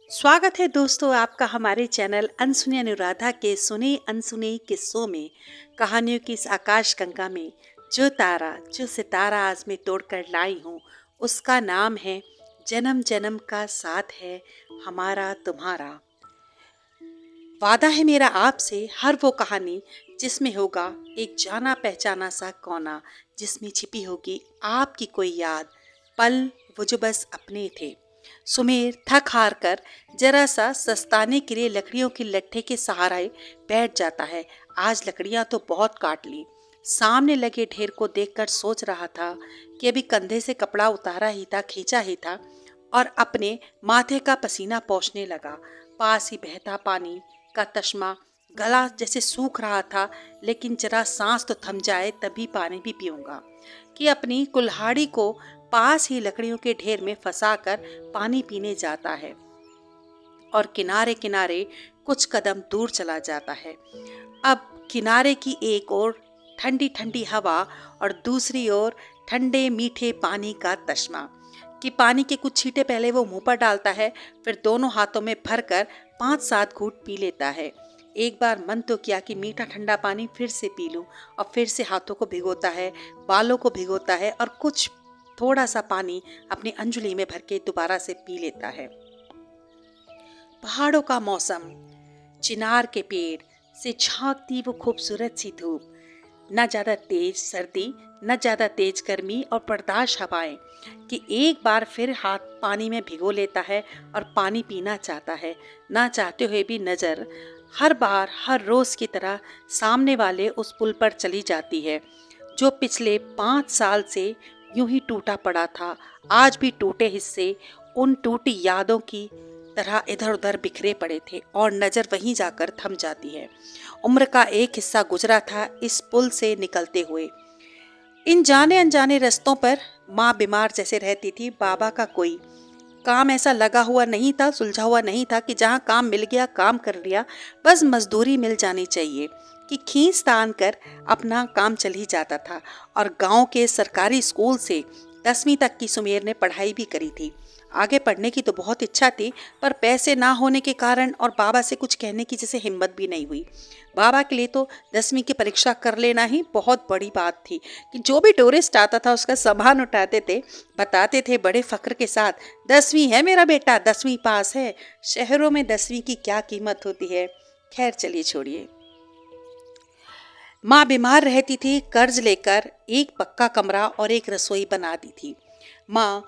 स्वागत है दोस्तों आपका हमारे चैनल अनसुनी अनुराधा के सुने अनसुने किस्सों में। कहानियों की इस आकाश गंगा में जो सितारा आज मैं तोड़कर लाई हूँ, उसका नाम है जन्म जन्म का साथ है हमारा तुम्हारा। वादा है मेरा आपसे हर वो कहानी जिसमें होगा एक जाना पहचाना सा कोना, जिसमें छिपी होगी आपकी कोई याद, पल वो जो बस अपने थे। सुमेर थक हार कर जरा सा सस्ताने के लिए लकड़ियों के लट्ठे के सहारे बैठ जाता है। आज लकड़ियां तो बहुत काट ली। सामने लगे ढेर को देखकर सोच रहा था कि अभी कंधे से कपड़ा उतारा ही था, खींचा ही था और अपने माथे का पसीना पोंछने लगा। पास ही बहता पानी का तश्मा, गला जैसे सूख रहा था, लेकिन जरा सांस तो थम जाए तभी पानी भी पीऊंगा। कि अपनी कुल्हाड़ी को पास ही लकड़ियों के ढेर में फंसाकर पानी पीने जाता है और किनारे किनारे कुछ कदम दूर चला जाता है। अब किनारे की एक ओर ठंडी ठंडी हवा और दूसरी ओर ठंडे मीठे पानी का तश्मा। कि पानी के कुछ छींटे पहले वो मुंह पर डालता है, फिर दोनों हाथों में भरकर 5-7 घूंट पी लेता है। एक बार मन तो किया कि मीठा ठंडा पानी फिर से पी लूं, और फिर से हाथों को भिगोता है, बालों को भिगोता है और कुछ थोड़ा सा पानी अपनी अंजुली में भर के दोबारा से पी लेता है। पहाड़ों का मौसम, चिनार के पेड़ से झांकती वो खूबसूरत सी धूप, न ज्यादा तेज सर्दी न ज्यादा तेज गर्मी और बर्दाश्त हवाएं। कि एक बार फिर हाथ पानी में भिगो लेता है और पानी पीना चाहता है। ना चाहते हुए भी नजर हर बार हर रोज की तरह सामने वाले उस पुल पर चली जाती है, जो पिछले 5 साल से यूं ही टूटा पड़ा था। आज भी टूटे हिस्से उन टूटी यादों की तरह इधर उधर बिखरे पड़े थे और नजर वहीं जाकर थम जाती है। उम्र का एक हिस्सा गुजरा था इस पुल से निकलते हुए। इन जाने अनजाने रास्तों पर माँ बीमार जैसे रहती थी। बाबा का कोई काम ऐसा लगा हुआ नहीं था, सुलझा हुआ नहीं था कि जहाँ काम मिल गया काम कर लिया, बस मजदूरी मिल जानी चाहिए। कि खींच तान कर अपना काम चल ही जाता था। और गांव के सरकारी स्कूल से 10वीं तक की सुमेर ने पढ़ाई भी करी थी। आगे पढ़ने की तो बहुत इच्छा थी, पर पैसे ना होने के कारण और बाबा से कुछ कहने की जैसे हिम्मत भी नहीं हुई। बाबा के लिए तो 10वीं की परीक्षा कर लेना ही बहुत बड़ी बात थी। कि जो भी टूरिस्ट आता था उसका सामान उठाते थे, बताते थे बड़े फक्र के साथ, 10वीं है मेरा बेटा, 10वीं पास है। शहरों में 10वीं की क्या कीमत होती है। खैर चलिए छोड़िए। माँ बीमार रहती थी, कर्ज लेकर एक पक्का कमरा और एक रसोई बना दी थी। माँ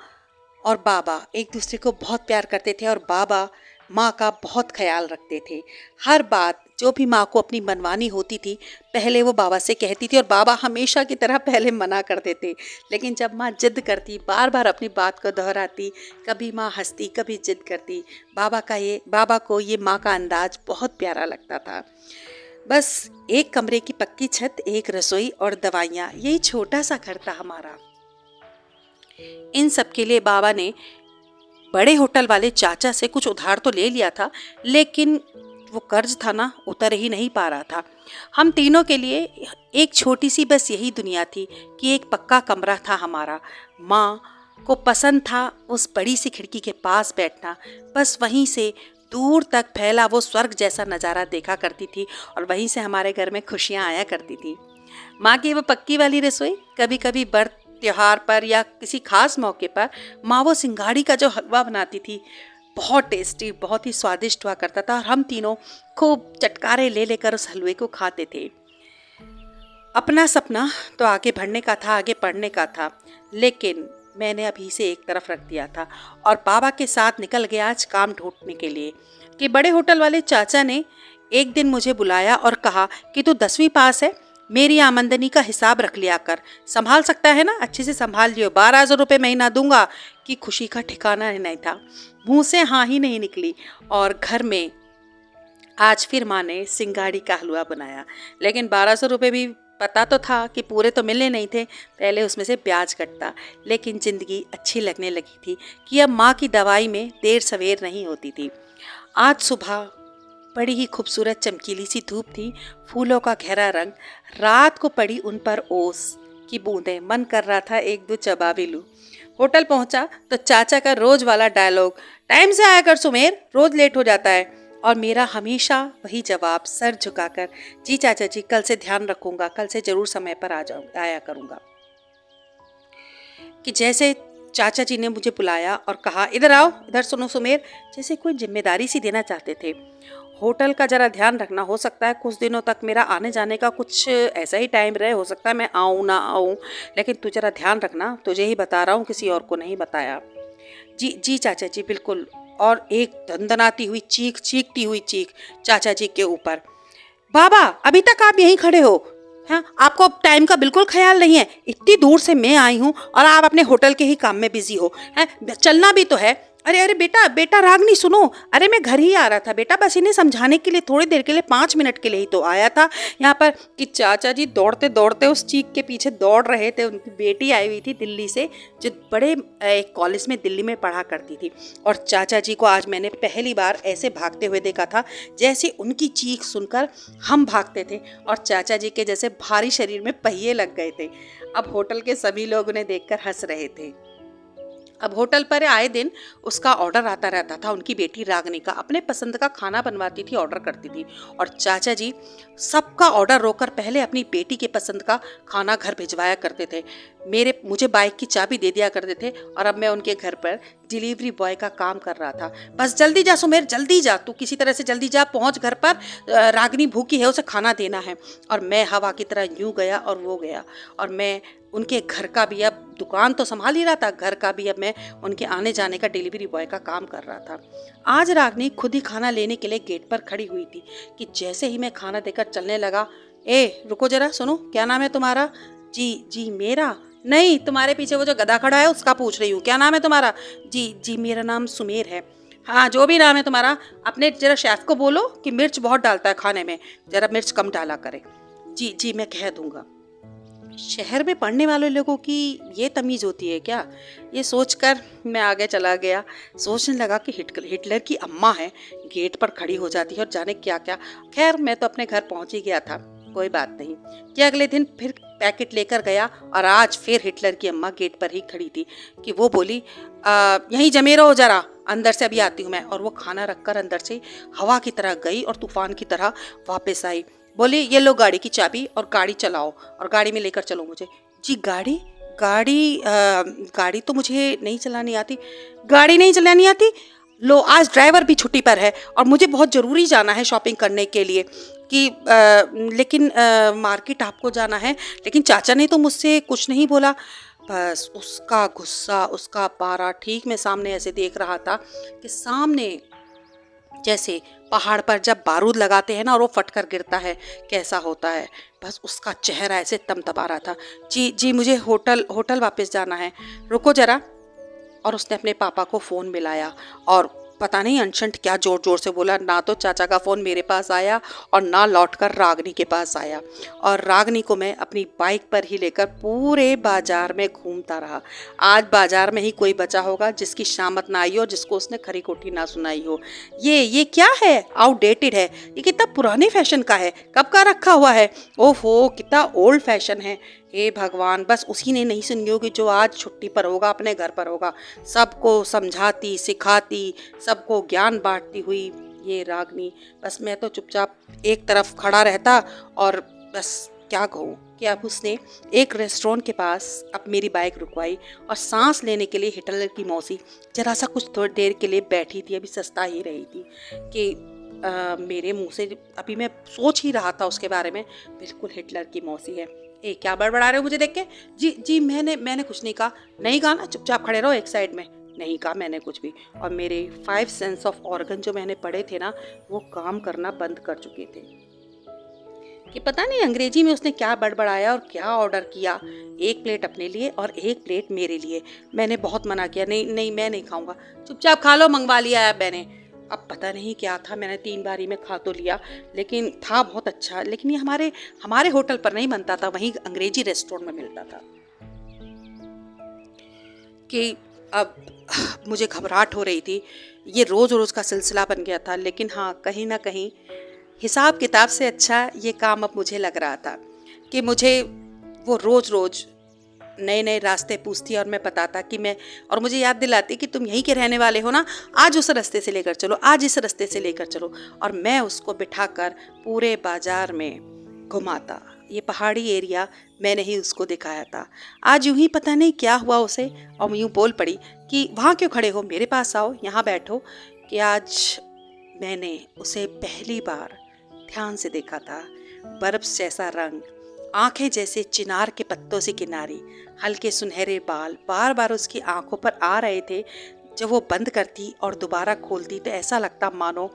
और बाबा एक दूसरे को बहुत प्यार करते थे और बाबा माँ का बहुत ख्याल रखते थे। हर बात जो भी माँ को अपनी मनवानी होती थी, पहले वो बाबा से कहती थी और बाबा हमेशा की तरह पहले मना करते थे। लेकिन जब माँ जिद करती, बार बार अपनी बात को दोहराती, कभी माँ हंसती कभी जिद करती, बाबा को ये माँ का अंदाज बहुत प्यारा लगता था। बस एक कमरे की पक्की छत, एक रसोई और दवाइयाँ, यही छोटा सा घर था हमारा। इन सब के लिए बाबा ने बड़े होटल वाले चाचा से कुछ उधार तो ले लिया था, लेकिन वो कर्ज था ना, उतर ही नहीं पा रहा था। हम तीनों के लिए एक छोटी सी बस यही दुनिया थी कि एक पक्का कमरा था हमारा। माँ को पसंद था उस बड़ी सी खिड़की के पास बैठना, बस वहीं से दूर तक फैला वो स्वर्ग जैसा नज़ारा देखा करती थी और वहीं से हमारे घर में खुशियाँ आया करती थी। माँ की वो पक्की वाली रसोई, कभी कभी व्रत त्योहार पर या किसी खास मौके पर माँ वो सिंघाड़ी का जो हलवा बनाती थी, बहुत टेस्टी, बहुत ही स्वादिष्ट हुआ करता था और हम तीनों खूब चटकारे ले लेकर उस हलवे को खाते थे। अपना सपना तो आगे बढ़ने का था, आगे पढ़ने का था, लेकिन मैंने अभी से एक तरफ रख दिया था और बाबा के साथ निकल गया आज काम ढूंढने के लिए। कि बड़े होटल वाले चाचा ने एक दिन मुझे बुलाया और कहा कि तू 10वीं पास है, मेरी आमदनी का हिसाब रख लिया कर, संभाल सकता है ना, अच्छे से संभाल लियो, 12,000 रुपये महीना दूंगा। कि खुशी का ठिकाना नहीं था, मुंह से हाँ ही नहीं निकली। और घर में आज फिर माँ ने सिंगाड़ी का हलवा बनाया, लेकिन 1200 रुपये भी पता तो था कि पूरे तो मिलने नहीं थे, पहले उसमें से ब्याज कटता। लेकिन ज़िंदगी अच्छी लगने लगी थी कि अब माँ की दवाई में देर सवेर नहीं होती थी। आज सुबह बड़ी ही खूबसूरत चमकीली सी धूप थी, फूलों का गहरा रंग, रात को पड़ी उन पर ओस की बूंदें, मन कर रहा था एक दो चबा भी लूं। होटल पहुंचा तो चाचा का रोज वाला डायलॉग, टाइम से आया कर सुमेर, रोज लेट हो जाता है। और मेरा हमेशा वही जवाब सर झुकाकर, जी चाचा जी, कल से ध्यान रखूंगा, कल से जरूर समय पर आया करूंगा। कि जैसे चाचा जी ने मुझे बुलाया और कहा, इधर आओ, इधर सुनो सुमेर, जैसे कोई जिम्मेदारी सी देना चाहते थे। होटल का जरा ध्यान रखना, हो सकता है कुछ दिनों तक मेरा आने जाने का कुछ ऐसा ही टाइम रहे, हो सकता है मैं आऊँ ना आऊँ, लेकिन तू जरा ध्यान रखना, तुझे ही बता रहा हूँ, किसी और को नहीं बताया। जी जी चाचा जी, बिल्कुल। और एक दंदनाती हुई चीख, चीखती हुई चीख चाचा जी के ऊपर, बाबा अभी तक आप यहीं खड़े हो? हाँ, आपको अब टाइम का बिल्कुल ख्याल नहीं है? इतनी दूर से मैं आई हूँ और आप अपने होटल के ही काम में बिजी हो हैं? चलना भी तो है। अरे अरे बेटा बेटा, रागनी सुनो, अरे मैं घर ही आ रहा था बेटा, बस इन्हें समझाने के लिए, थोड़ी देर के लिए, 5 मिनट के लिए ही तो आया था यहाँ पर। कि चाचा जी दौड़ते दौड़ते उस चीख के पीछे दौड़ रहे थे। उनकी बेटी आई हुई थी दिल्ली से, जो बड़े एक कॉलेज में दिल्ली में पढ़ा करती थी। और चाचा जी को आज मैंने पहली बार ऐसे भागते हुए देखा था जैसे उनकी चीख सुनकर हम भागते थे और चाचा जी के जैसे भारी शरीर में पहिए लग गए थे। अब होटल के सभी लोग उन्हें देखकर हंस रहे थे। अब होटल पर आए दिन उसका ऑर्डर आता रहता था। उनकी बेटी रागनी का अपने पसंद का खाना बनवाती थी, ऑर्डर करती थी, और चाचा जी सबका ऑर्डर रोककर पहले अपनी बेटी के पसंद का खाना घर भिजवाया करते थे। मुझे बाइक की चाबी दे दिया करते थे और अब मैं उनके घर पर डिलीवरी बॉय का काम कर रहा था। बस जल्दी जा सुमेर, जल्दी जा, तू किसी तरह से जल्दी जा, पहुंच घर पर, रागनी भूखी है, उसे खाना देना है। और मैं हवा की तरह यूं गया और वो गया, और मैं उनके घर का भी, अब दुकान तो संभाल ही रहा था, घर का भी अब मैं उनके आने जाने का डिलीवरी बॉय का काम कर रहा था। आज रागनी खुद ही खाना लेने के लिए गेट पर खड़ी हुई थी कि जैसे ही मैं खाना देकर चलने लगा, ए रुको जरा, सुनो, क्या नाम है तुम्हारा? जी जी मेरा? नहीं, तुम्हारे पीछे वो जो गधा खड़ा है उसका पूछ रही हूँ, क्या नाम है तुम्हारा? जी जी मेरा नाम सुमेर है। हाँ, जो भी नाम है तुम्हारा, अपने जरा शेफ को बोलो कि मिर्च बहुत डालता है खाने में, जरा मिर्च कम डाला करे। जी जी मैं कह दूंगा। शहर में पढ़ने वाले लोगों की ये तमीज़ होती है क्या? ये सोचकर मैं आगे चला गया। सोचने लगा कि हिटलर की अम्मा है, गेट पर खड़ी हो जाती है और जाने क्या क्या। खैर मैं तो अपने घर पहुंच ही गया था, कोई बात नहीं। कि अगले दिन फिर पैकेट लेकर गया और आज फिर हिटलर की अम्मा गेट पर ही खड़ी थी कि वो बोली, यहीं जमे रहो जरा, अंदर से अभी आती हूँ मैं। और वो खाना रखकर अंदर से हवा की तरह गई और तूफान की तरह वापस आई। बोली, ये लो गाड़ी की चाबी और गाड़ी चलाओ और गाड़ी में लेकर चलो मुझे। जी गाड़ी? गाड़ी तो मुझे नहीं चलानी आती। गाड़ी नहीं चलानी आती? लो, आज ड्राइवर भी छुट्टी पर है और मुझे बहुत ज़रूरी जाना है शॉपिंग करने के लिए। कि लेकिन मार्केट आपको जाना है, लेकिन चाचा ने तो मुझसे कुछ नहीं बोला। बस उसका गुस्सा, उसका पारा ठीक मैं सामने ऐसे देख रहा था कि सामने जैसे पहाड़ पर जब बारूद लगाते हैं ना और वो फटकर गिरता है, कैसा होता है, बस उसका चेहरा ऐसे तमतमा रहा था। जी जी मुझे होटल वापस जाना है, रुको जरा। और उसने अपने पापा को फ़ोन मिलाया और पता नहीं अनशंट क्या ज़ोर ज़ोर से बोला। ना तो चाचा का फ़ोन मेरे पास आया और ना लौटकर रागनी के पास आया। और रागनी को मैं अपनी बाइक पर ही लेकर पूरे बाज़ार में घूमता रहा। आज बाज़ार में ही कोई बचा होगा जिसकी शामत ना आई हो, जिसको उसने खरी खोटी ना सुनाई हो। ये क्या है? आउटडेटेड है, ये कितना पुराने फैशन का है, कब का रखा हुआ है, ओहो कितना ओल्ड फैशन है। हे भगवान, बस उसी ने नहीं सुनी होगी जो आज छुट्टी पर होगा, अपने घर पर होगा। सबको समझाती सिखाती, सबको ज्ञान बांटती हुई ये रागनी। बस मैं तो चुपचाप एक तरफ खड़ा रहता और बस क्या कहूँ कि अब उसने एक रेस्टोरेंट के पास अब मेरी बाइक रुकवाई और सांस लेने के लिए हिटलर की मौसी जरा सा कुछ थोड़ी देर के लिए बैठी थी, अभी सस्ता ही रही थी कि मेरे मुंह से अभी मैं सोच ही रहा था उसके बारे में, बिल्कुल हिटलर की मौसी है। ए क्या बड़बड़ा रहे हो मुझे देख के? जी जी मैंने कुछ नहीं कहा। नहीं कहा ना, चुपचाप खड़े रहो एक साइड में। नहीं कहा मैंने कुछ भी। और मेरे 5 सेंस ऑफ ऑर्गन जो मैंने पढ़े थे ना, वो काम करना बंद कर चुके थे। कि पता नहीं अंग्रेजी में उसने क्या बड़बड़ाया और क्या ऑर्डर किया। 1 प्लेट अपने लिए और 1 प्लेट मेरे लिए। मैंने बहुत मना किया, नहीं नहीं मैं नहीं खाऊंगा। चुपचाप खा लो, मंगवा लिया है मैंने। अब पता नहीं क्या था, मैंने 3 बारी में खा तो लिया, लेकिन था बहुत अच्छा। लेकिन ये हमारे होटल पर नहीं बनता था, वहीं अंग्रेजी रेस्टोरेंट में मिलता था। कि अब मुझे घबराहट हो रही थी। ये रोज़ रोज़ का सिलसिला बन गया था। लेकिन हाँ, कहीं ना कहीं हिसाब किताब से अच्छा ये काम अब मुझे लग रहा था कि मुझे वो रोज़ रोज़ नए नए रास्ते पूछती और मैं बताता कि मैं, और मुझे याद दिलाती कि तुम यहीं के रहने वाले हो ना, आज उस रास्ते से लेकर चलो, आज इस रास्ते से लेकर चलो। और मैं उसको बिठाकर पूरे बाजार में घुमाता। ये पहाड़ी एरिया मैंने ही उसको दिखाया था। आज यूं ही पता नहीं क्या हुआ उसे, और यूं बोल पड़ी कि वहाँ क्यों खड़े हो, मेरे पास आओ, यहाँ बैठो। कि आज मैंने उसे पहली बार ध्यान से देखा था। बर्फ जैसा रंग, आंखें जैसे चिनार के पत्तों से किनारी, हल्के सुनहरे बाल बार बार उसकी आंखों पर आ रहे थे। जब वो बंद करती और दोबारा खोलती तो ऐसा लगता मानो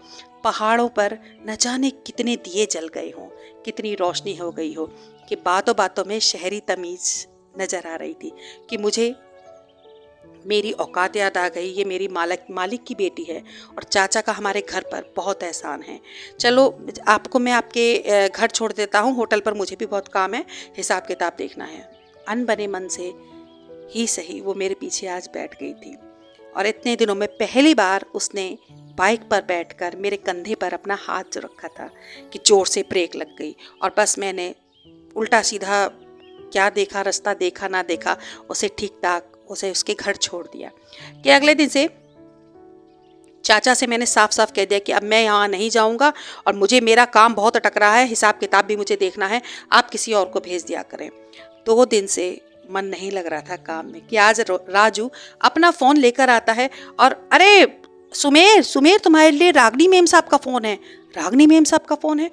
पहाड़ों पर न जाने कितने दिए जल गए हों, कितनी रोशनी हो गई हो। कि बातों बातों में शहरी तमीज नजर आ रही थी। कि मुझे मेरी औकात याद आ गई। ये मेरी मालिक की बेटी है और चाचा का हमारे घर पर बहुत एहसान है। चलो आपको मैं आपके घर छोड़ देता हूँ, होटल पर मुझे भी बहुत काम है, हिसाब किताब देखना है। अनबने मन से ही सही वो मेरे पीछे आज बैठ गई थी, और इतने दिनों में पहली बार उसने बाइक पर बैठकर मेरे कंधे पर अपना हाथ जो रखा था कि जोर से ब्रेक लग गई। और बस मैंने उल्टा सीधा क्या देखा, रास्ता देखा ना देखा, उसे ठीक ठाक उसे उसके घर छोड़ दिया। कि अगले दिन से चाचा से मैंने साफ साफ कह दिया कि अब मैं यहाँ नहीं जाऊँगा, और मुझे मेरा काम बहुत अटक रहा है, हिसाब किताब भी मुझे देखना है, आप किसी और को भेज दिया करें। 2 दिन से मन नहीं लग रहा था काम में। कि आज राजू अपना फ़ोन लेकर आता है और अरे सुमेर सुमेर, तुम्हारे लिए रागनी मेम साहब का फ़ोन है। रागनी मेम साहब का फ़ोन है?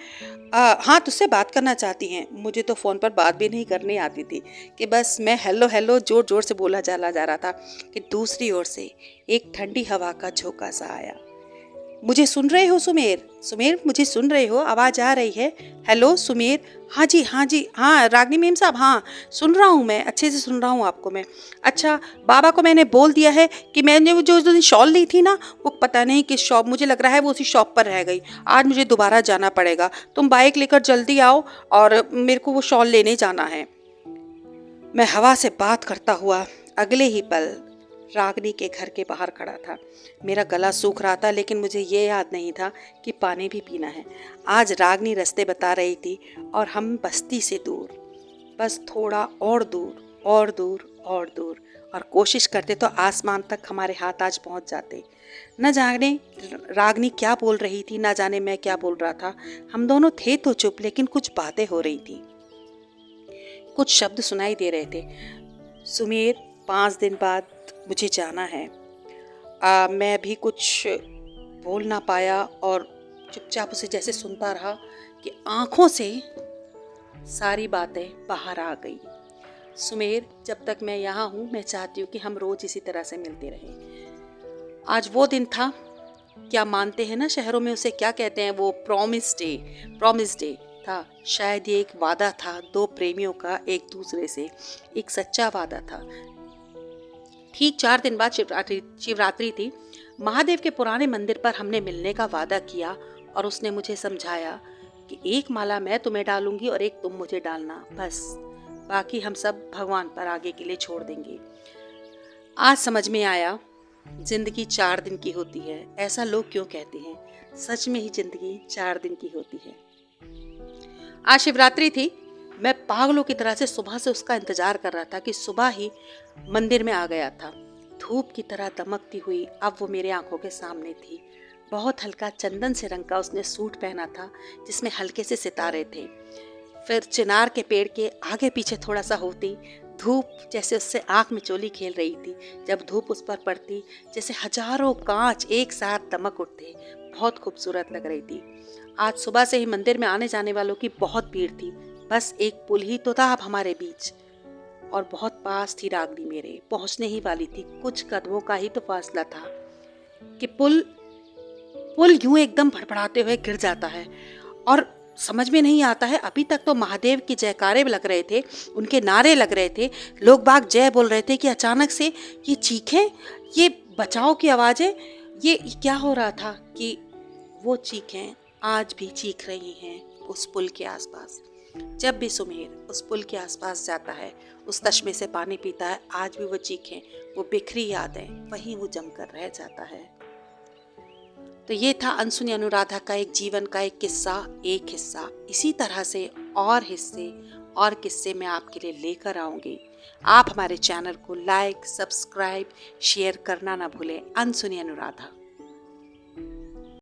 हाँ, तुझसे बात करना चाहती हैं। मुझे तो फ़ोन पर बात भी नहीं करनी आती थी। कि बस मैं हेलो हेलो जोर जोर से बोला जा रहा था कि दूसरी ओर से एक ठंडी हवा का झोंका सा आया। मुझे सुन रहे हो सुमेर? सुमेर, मुझे सुन रहे हो? आवाज़ आ रही है? हेलो सुमेर? हाँ जी, हाँ जी, हाँ रागनी मेम साहब, हाँ सुन रहा हूँ, मैं अच्छे से सुन रहा हूँ आपको मैं। अच्छा, बाबा को मैंने बोल दिया है कि मैंने वो जो उस दिन शॉल ली थी ना, वो पता नहीं किस शॉप, मुझे लग रहा है वो उसी शॉप पर रह गई। आज मुझे दोबारा जाना पड़ेगा। तुम बाइक लेकर जल्दी आओ और मेरे को वो शॉल लेने जाना है। मैं हवा से बात करता हुआ अगले ही पल रागनी के घर के बाहर खड़ा था। मेरा गला सूख रहा था, लेकिन मुझे ये याद नहीं था कि पानी भी पीना है। आज रागनी रास्ते बता रही थी और हम बस्ती से दूर, बस थोड़ा और दूर और दूर और दूर, और कोशिश करते तो आसमान तक हमारे हाथ आज पहुंच जाते। न जाने रागनी क्या बोल रही थी, न जाने मैं क्या बोल रहा था। हम दोनों थे तो चुप, लेकिन कुछ बातें हो रही थी, कुछ शब्द सुनाई दे रहे थे। सुमेर, 5 दिन बाद मुझे जाना है। मैं भी कुछ बोल ना पाया और चुपचाप उसे जैसे सुनता रहा कि आंखों से सारी बातें बाहर आ गई। सुमेर, जब तक मैं यहाँ हूँ मैं चाहती हूँ कि हम रोज इसी तरह से मिलते रहें। आज वो दिन था, क्या मानते हैं ना शहरों में उसे क्या कहते हैं, वो प्रॉमिस डे था। शायद ये एक वादा था दो प्रेमियों का एक दूसरे से, एक सच्चा वादा था। ठीक 4 दिन बाद शिवरात्रि थी। महादेव के पुराने मंदिर पर हमने मिलने का वादा किया और उसने मुझे समझाया कि एक माला मैं तुम्हें डालूंगी और एक तुम मुझे डालना, बस बाकी हम सब भगवान पर आगे के लिए छोड़ देंगे। आज समझ में आया, जिंदगी 4 दिन की होती है। ऐसा लोग क्यों कहते हैं, सच में ही जिंदगी 4 दिन की होती है। आज शिवरात्रि थी। मैं पागलों की तरह से सुबह से उसका इंतजार कर रहा था कि सुबह ही मंदिर में आ गया था। धूप की तरह दमकती हुई अब वो मेरे आंखों के सामने थी। बहुत हल्का चंदन से रंग का उसने सूट पहना था जिसमें हल्के से सितारे थे। फिर चिनार के पेड़ के आगे पीछे थोड़ा सा होती धूप जैसे उससे आंख में चोली खेल रही थी। जब धूप उस पर पड़ती जैसे हजारों कांच एक साथ दमक उठते। बहुत खूबसूरत लग रही थी। आज सुबह से ही मंदिर में आने जाने वालों की बहुत भीड़ थी। बस एक पुल ही तो था अब हमारे बीच, और बहुत पास थी रागनी मेरे, पहुंचने ही वाली थी। कुछ कदमों का ही तो फासला था कि पुल यूं एकदम फड़फड़ाते हुए गिर जाता है। और समझ में नहीं आता है, अभी तक तो महादेव की जयकारे लग रहे थे, उनके नारे लग रहे थे, लोग बाग जय बोल रहे थे, कि अचानक से ये चीखें, ये बचाव की आवाजें, ये क्या हो रहा था कि वो चीखें आज भी चीख रही हैं उस पुल के आसपास। जब भी सुमेर उस पुल के आसपास जाता है, उस चश्मे से पानी पीता है, आज भी वो चीखें, वो बिखरी यादें वहीं वो जमकर रह जाता है। तो ये था अनसुनी अनुराधा का एक जीवन का एक हिस्सा। इसी तरह से और हिस्से और किस्से मैं आपके लिए लेकर आऊंगी। आप हमारे चैनल को लाइक, सब्सक्राइब, शेयर करना ना भूलें। अनसुनी अनुराधा।